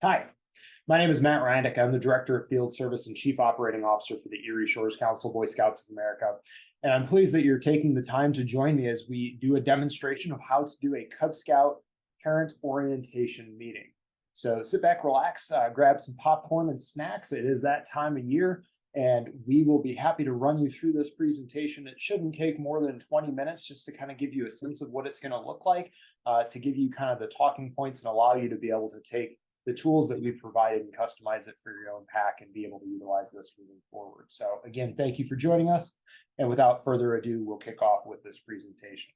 Hi, my name is Matt Ryandick. I'm the Director of Field Service and Chief Operating Officer for the Erie Shores Council Boy Scouts of America. And I'm pleased that you're taking the time to join me as we do a demonstration of how to do a Cub Scout parent orientation meeting. So sit back, relax, grab some popcorn and snacks. It is that time of year, and we will be happy to run you through this presentation. It shouldn't take more than 20 minutes just to kind of give you a sense of what it's going to look like, to give you kind of the talking points and allow you to be able to take the tools that we've provided and customize it for your own pack and be able to utilize this moving forward. So again, thank you for joining us. And without further ado, we'll kick off with this presentation.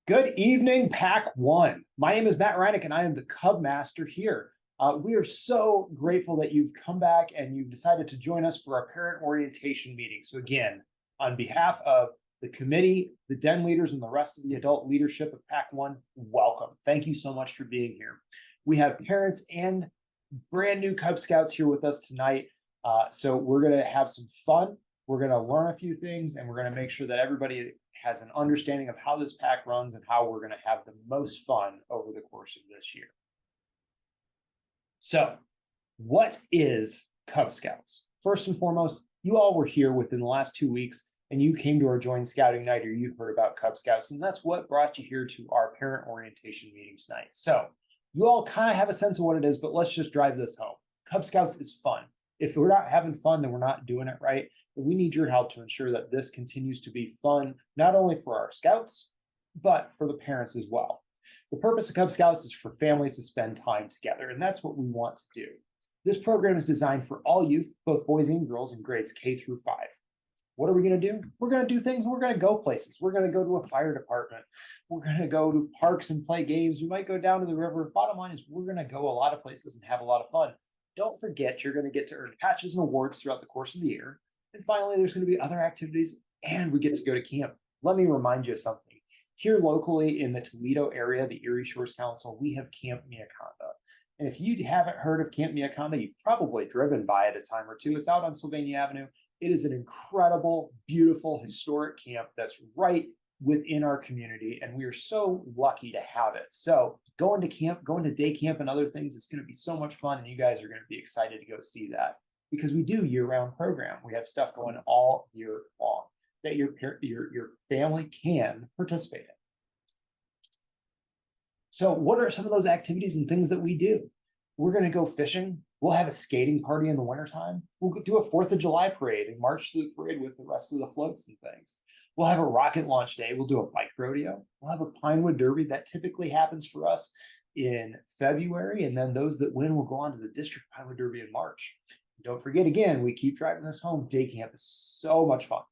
Good evening, Pack One. My name is Matt Reinick, and I am the Cub Master here. We are so grateful that you've come back and you've decided to join us for our parent orientation meeting. So again, on behalf of the committee, the den leaders, and the rest of the adult leadership of Pack One, welcome. Thank you so much for being here. We have parents and brand new Cub Scouts here with us tonight. So we're going to have some fun. We're going to learn a few things, and we're going to make sure that everybody has an understanding of how this pack runs and how we're going to have the most fun over the course of this year. So what is Cub Scouts? First and foremost, you all were here within the last 2 weeks, and you came to our joint scouting night, or you've heard about Cub Scouts, and that's what brought you here to our parent orientation meeting tonight. So you all kind of have a sense of what it is, but let's just drive this home. Cub Scouts is fun. If we're not having fun, then we're not doing it right. But we need your help to ensure that this continues to be fun, not only for our scouts, but for the parents as well. The purpose of Cub Scouts is for families to spend time together, and that's what we want to do. This program is designed for all youth, both boys and girls, in grades K through 5. What are we going to do? We're going to do things. We're going to go places. We're going to go to a fire department. We're going to go to parks and play games. We might go down to the river. Bottom line is we're going to go a lot of places and have a lot of fun. Don't forget, you're going to get to earn patches and awards throughout the course of the year. And finally, there's going to be other activities, and we get to go to camp. Let me remind you of something. Here locally in the Toledo area, the Erie Shores Council, we have Camp Miaconda. And if you haven't heard of Camp Miaconda, you've probably driven by it a time or two. It's out on Sylvania Avenue. It is an incredible, beautiful, historic camp that's right within our community, and we are so lucky to have it. So going to camp, going to day camp and other things, it's going to be so much fun, and you guys are going to be excited to go see that, because we do year-round program. We have stuff going all year long that your family can participate in. So what are some of those activities and things that we do? We're going to go fishing. We'll have a skating party in the wintertime. We'll do a 4th of July parade and march through the parade with the rest of the floats and things. We'll have a rocket launch day. We'll do a bike rodeo. We'll have a Pinewood Derby that typically happens for us in February. And then those that win will go on to the District Pinewood Derby in March. Don't forget, again, we keep driving this home. Day camp is so much fun.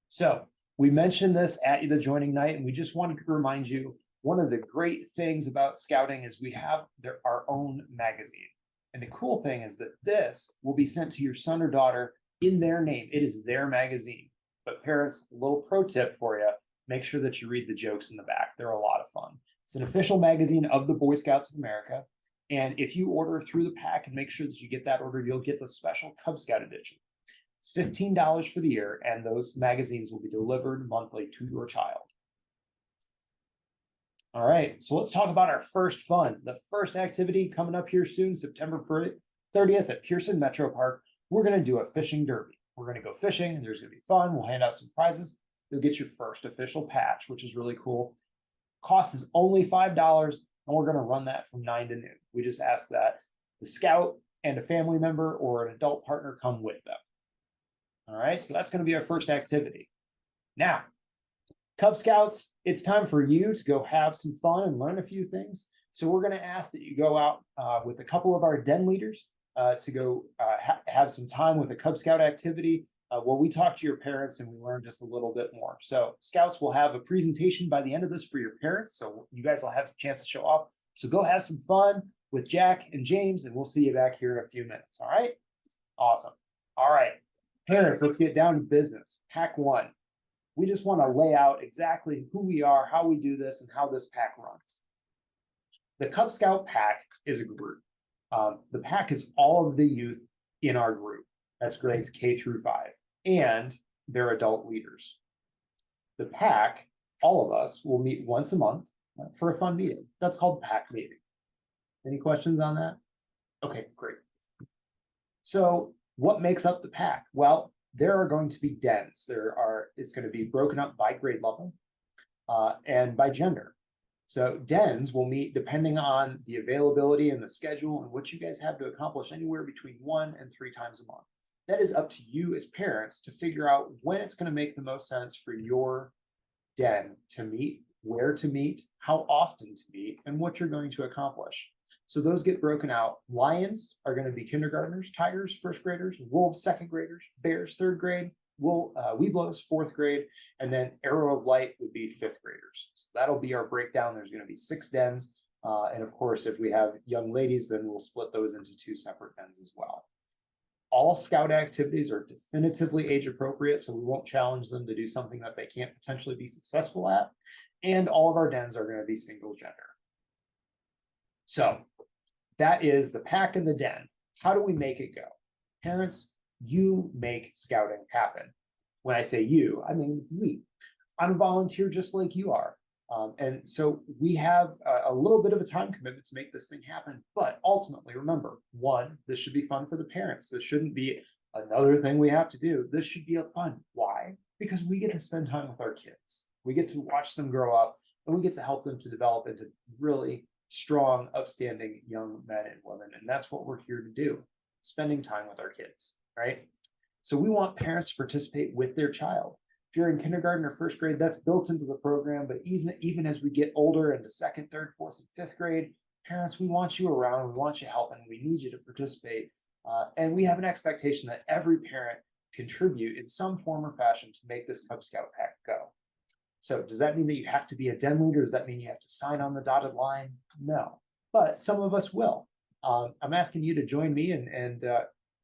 So we mentioned this at the joining night, and we just wanted to remind you, one of the great things about scouting is we have our own magazine. And the cool thing is that this will be sent to your son or daughter in their name. It is their magazine. But parents, a little pro tip for you, make sure that you read the jokes in the back. They're a lot of fun. It's an official magazine of the Boy Scouts of America. And if you order through the pack and make sure that you get that order, you'll get the special Cub Scout edition. It's $15 for the year, and those magazines will be delivered monthly to your child. All right, so let's talk about our first fun. The first activity coming up here soon, September 30th at Pearson Metro Park. We're going to do a fishing derby. We're going to go fishing, and there's going to be fun. We'll hand out some prizes. You'll get your first official patch, which is really cool. Cost is only $5, and we're going to run that from 9 to noon. We just ask that the scout and a family member or an adult partner come with them. All right, so that's going to be our first activity. Now, Cub Scouts, it's time for you to go have some fun and learn a few things. So we're going to ask that you go out with a couple of our den leaders to go have some time with a Cub Scout activity where we talk to your parents and we learn just a little bit more. So Scouts will have a presentation by the end of this for your parents, so you guys will have a chance to show off. So go have some fun with Jack and James, and we'll see you back here in a few minutes. All right? Awesome. All right. Parents, let's get down to business. Pack One. We just want to lay out exactly who we are, how we do this, and how this pack runs. The Cub Scout pack is a group. The pack is all of the youth in our group. That's grades K through 5, and their adult leaders. The pack, all of us, will meet once a month for a fun meeting. That's called pack meeting. Any questions on that? Okay, great. So what makes up the pack? Well, there are going to be dens. It's going to be broken up by grade level and by gender. So dens will meet depending on the availability and the schedule and what you guys have to accomplish anywhere between 1 and 3 times a month. That is up to you as parents to figure out when it's going to make the most sense for your den to meet, where to meet, how often to meet, and what you're going to accomplish. So those get broken out. Lions are going to be kindergartners, tigers, first graders, wolves, second graders, bears, third grade, Weeblos, fourth grade, and then Arrow of Light would be fifth graders. So that'll be our breakdown. There's going to be 6 dens. And of course, if we have young ladies, then we'll split those into 2 separate dens as well. All scout activities are definitively age appropriate, so we won't challenge them to do something that they can't potentially be successful at. And all of our dens are going to be single gender. So that is the pack and the den. How do we make it go? Parents, you make scouting happen. When I say you, I mean we. I'm a volunteer just like you are. And so we have a little bit of a time commitment to make this thing happen. But ultimately, remember, 1, this should be fun for the parents. This shouldn't be another thing we have to do. This should be a fun. Why? Because we get to spend time with our kids. We get to watch them grow up, and we get to help them to develop into really strong, upstanding young men and women. And that's what we're here to do, spending time with our kids, right? So we want parents to participate with their child. If you're in kindergarten or first grade, that's built into the program. But even as we get older into second, third, fourth, and fifth grade, parents, we want you around, we want you helping, we need you to participate. And we have an expectation that every parent contribute in some form or fashion to make this Cub Scout pack go. So does that mean that you have to be a den leader? Does that mean you have to sign on the dotted line? No, but some of us will. I'm asking you to join me, and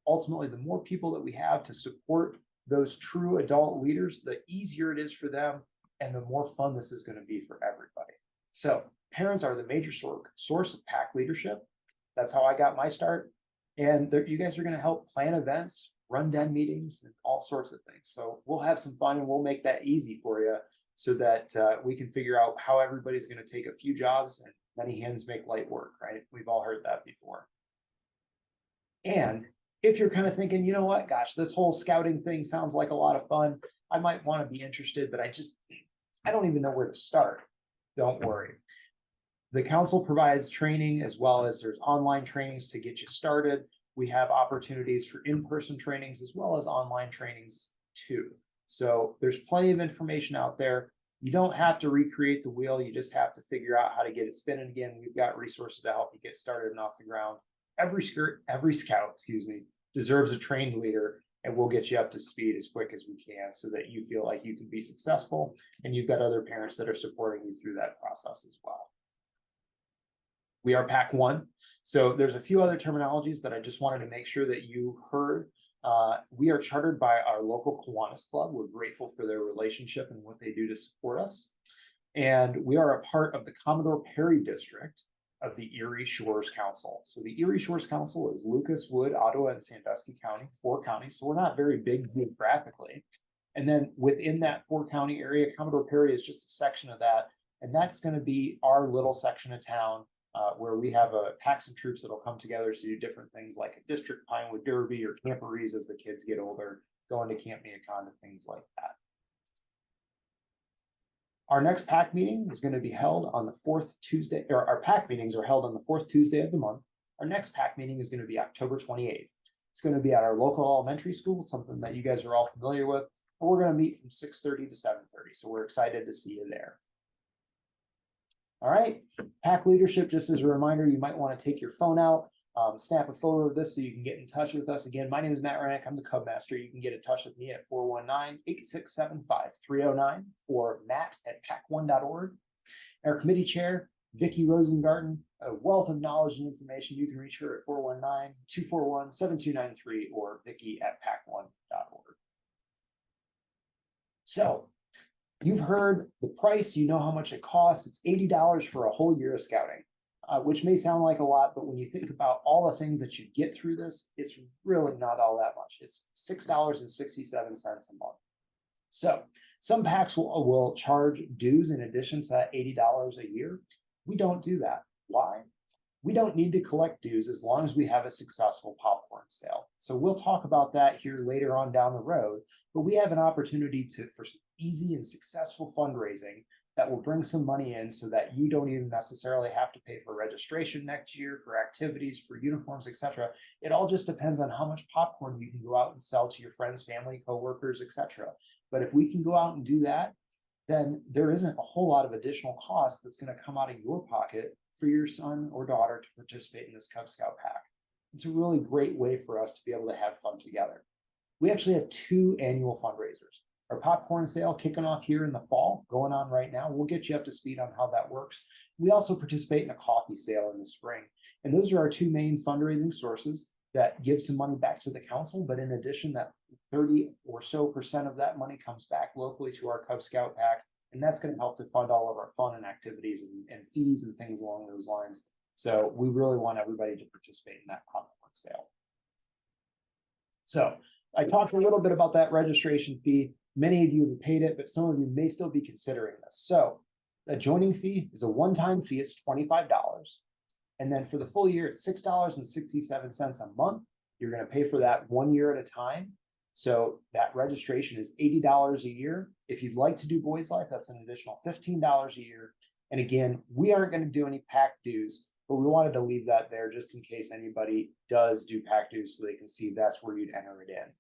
ultimately, the more people that we have to support those true adult leaders, the easier it is for them, and the more fun this is going to be for everybody. So parents are the major source of pack leadership. That's how I got my start. And you guys are going to help plan events, run den meetings, and all sorts of things. So we'll have some fun, and we'll make that easy for you so that we can figure out how everybody's going to take a few jobs, and many hands make light work, right? We've all heard that before. And if you're kind of thinking, you know what, gosh, this whole scouting thing sounds like a lot of fun, I might want to be interested, but I don't even know where to start. Don't worry. The council provides training, as well as there's online trainings to get you started. We have opportunities for in-person trainings as well as online trainings too. So there's plenty of information out there. You don't have to recreate the wheel. You just have to figure out how to get it spinning again. We've got resources to help you get started and off the ground. Every scout, deserves a trained leader, and we'll get you up to speed as quick as we can so that you feel like you can be successful, and you've got other parents that are supporting you through that process as well. We are Pack 1. So there's a few other terminologies that I just wanted to make sure that you heard. We are chartered by our local Kiwanis Club. We're grateful for their relationship and what they do to support us. And we are a part of the Commodore Perry District of the Erie Shores Council. So the Erie Shores Council is Lucas, Wood, Ottawa, and Sandusky County, 4 counties. So we're not very big geographically. And then within that 4-county area, Commodore Perry is just a section of that. And that's going to be our little section of town where we have packs and troops that'll come together to do different things like a district Pinewood Derby or camporees as the kids get older, going to Camp Neocon and things like that. Our next pack meeting is going to be held on the 4th Tuesday, or our pack meetings are held on the 4th Tuesday of the month. Our next pack meeting is going to be October 28th. It's going to be at our local elementary school, something that you guys are all familiar with. And we're going to meet from 6:30 to 7:30. So we're excited to see you there. All right, pack leadership, just as a reminder, you might want to take your phone out, snap a photo of this so you can get in touch with us. Again, my name is Matt Rennick. I'm the Cub Master. You can get in touch with me at 419-867-5309 or matt@pack1.org. Our committee chair, Vicki Rosengarten, a wealth of knowledge and information. You can reach her at 419-241-7293 or vicki@pack1.org. So you've heard the price, you know how much it costs. It's $80 for a whole year of scouting, which may sound like a lot, but when you think about all the things that you get through this, it's really not all that much. It's $6.67 a month. So some PACs will charge dues in addition to that $80 a year. We don't do that. Why? We don't need to collect dues as long as we have a successful popcorn sale. So we'll talk about that here later on down the road, but we have an opportunity for some easy and successful fundraising that will bring some money in so that you don't even necessarily have to pay for registration next year, for activities, for uniforms, etc. It all just depends on how much popcorn you can go out and sell to your friends, family, coworkers, etc. But if we can go out and do that, then there isn't a whole lot of additional cost that's going to come out of your pocket for your son or daughter to participate in this Cub Scout pack. It's a really great way for us to be able to have fun together. We actually have 2 annual fundraisers. Our popcorn sale kicking off here in the fall, going on right now. We'll get you up to speed on how that works. We also participate in a coffee sale in the spring. And those are our 2 main fundraising sources that give some money back to the council. But in addition, that 30% or so of that money comes back locally to our Cub Scout pack. And that's going to help to fund all of our fun and activities and fees and things along those lines. So we really want everybody to participate in that popcorn sale. So I talked a little bit about that registration fee. Many of you have paid it, but some of you may still be considering this. So a joining fee is a one-time fee. It's $25. And then for the full year, it's $6.67 a month. You're going to pay for that 1 year at a time. So that registration is $80 a year. If you'd like to do Boys Life, that's an additional $15 a year. And again, we aren't going to do any pack dues, but we wanted to leave that there just in case anybody does do pack dues so they can see that's where you'd enter it in.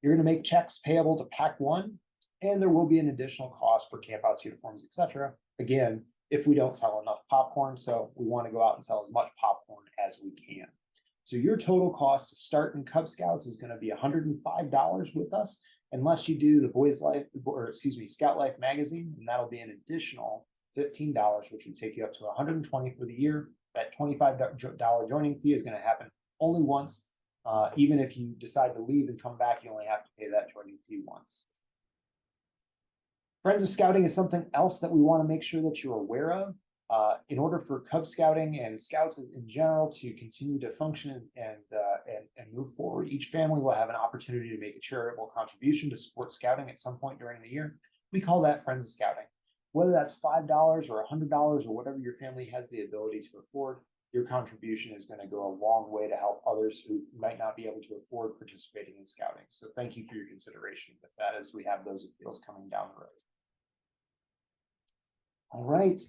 You're going to make checks payable to Pack 1, and there will be an additional cost for campouts, uniforms, etc. Again, if we don't sell enough popcorn, so we want to go out and sell as much popcorn as we can. So your total cost to start in Cub Scouts is going to be $105 with us, unless you do the Boys Life, or excuse me, Scout Life magazine, and that'll be an additional $15, which would take you up to $120 for the year. That $25 joining fee is going to happen only once. Even if you decide to leave and come back, you only have to pay that joining fee once. Friends of Scouting is something else that we want to make sure that you're aware of. In order for Cub Scouting and Scouts in general to continue to function and move forward, each family will have an opportunity to make a charitable contribution to support Scouting at some point during the year. We call that Friends of Scouting. Whether that's $5 or $100 or whatever your family has the ability to afford, your contribution is going to go a long way to help others who might not be able to afford participating in Scouting. So thank you for your consideration with that as we have those appeals coming down the road. All right.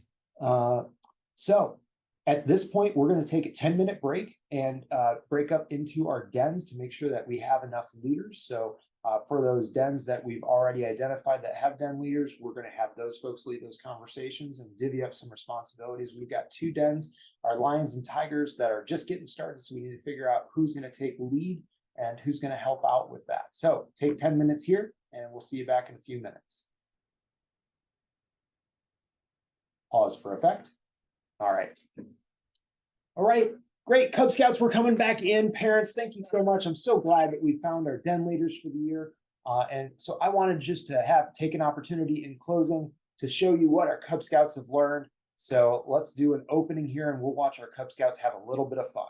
So at this point, we're going to take a 10-minute break and break up into our dens to make sure that we have enough leaders. So for those dens that we've already identified that have den leaders, we're going to have those folks lead those conversations and divvy up some responsibilities. We've got 2 dens, our lions and tigers, that are just getting started. So we need to figure out who's going to take lead and who's going to help out with that. So take 10 minutes here and we'll see you back in a few minutes. Pause for effect. All right. All right. Great. Cub Scouts, we're coming back in. Parents, thank you so much. I'm so glad that we found our den leaders for the year. And so I wanted just to take an opportunity in closing to show you what our Cub Scouts have learned. So let's do an opening here and we'll watch our Cub Scouts have a little bit of fun.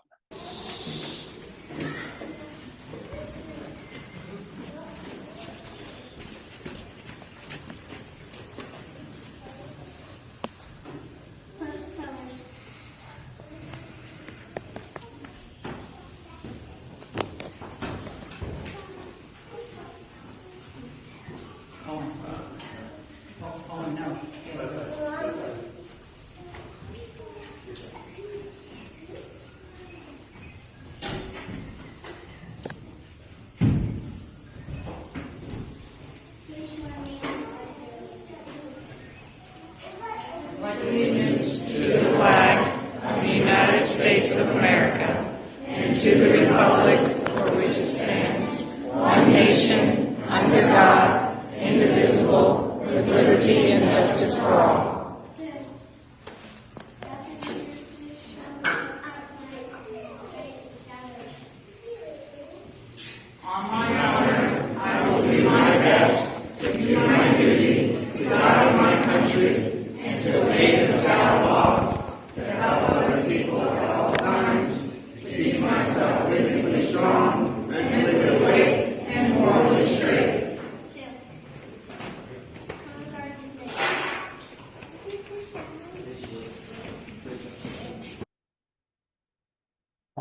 Allegiance to the flag of the United States of America and to the republic for which it stands, one nation, under God, indivisible, with liberty and justice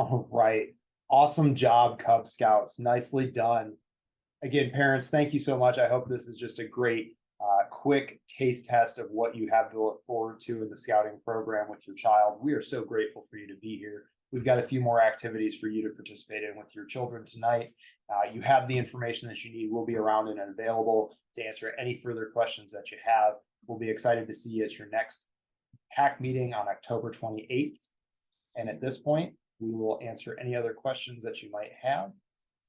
All right. Awesome job, Cub Scouts. Nicely done. Again, parents, thank you so much. I hope this is just a great, quick taste test of what you have to look forward to in the scouting program with your child. We are so grateful for you to be here. We've got a few more activities for you to participate in with your children tonight. You have the information that you need. We'll be around and available to answer any further questions that you have. We'll be excited to see you at your next PAC meeting on October 28th. And at this point, we will answer any other questions that you might have.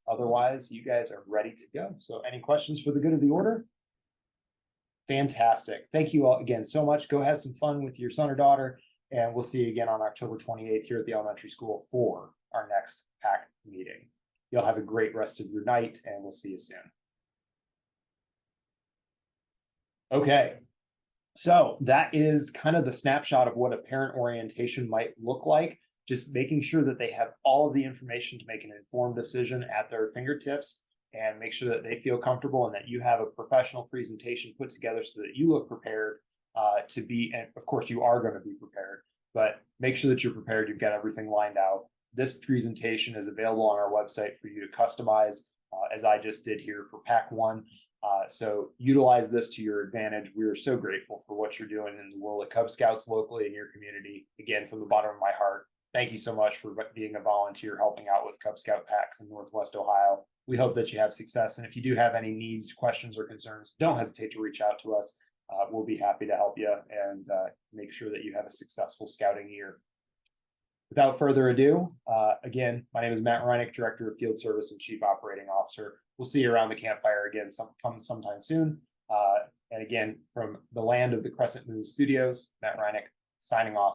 Otherwise, you guys are ready to go. So any questions for the good of the order? Fantastic. Thank you all again so much. Go have some fun with your son or daughter, and we'll see you again on October 28th here at the elementary school for our next PAC meeting. You'll have a great rest of your night, and we'll see you soon. Okay, so that is kind of the snapshot of what a parent orientation might look like. Just making sure that they have all of the information to make an informed decision at their fingertips, and make sure that they feel comfortable and that you have a professional presentation put together so that you look prepared to be, and of course you are going to be prepared, but make sure that you're prepared. You've got everything lined out. This presentation is available on our website for you to customize, as I just did here for PAC 1. So utilize this to your advantage. We are so grateful for what you're doing in the world of Cub Scouts locally in your community. Again, from the bottom of my heart, thank you so much for being a volunteer helping out with Cub Scout PACs in Northwest Ohio. We hope that you have success. And if you do have any needs, questions, or concerns, don't hesitate to reach out to us. We'll be happy to help you and make sure that you have a successful scouting year. Without further ado, again, my name is Matt Reinick, Director of Field Service and Chief Operating Officer. We'll see you around the campfire again sometime soon. And again, from the land of the Crescent Moon Studios, Matt Reinick signing off.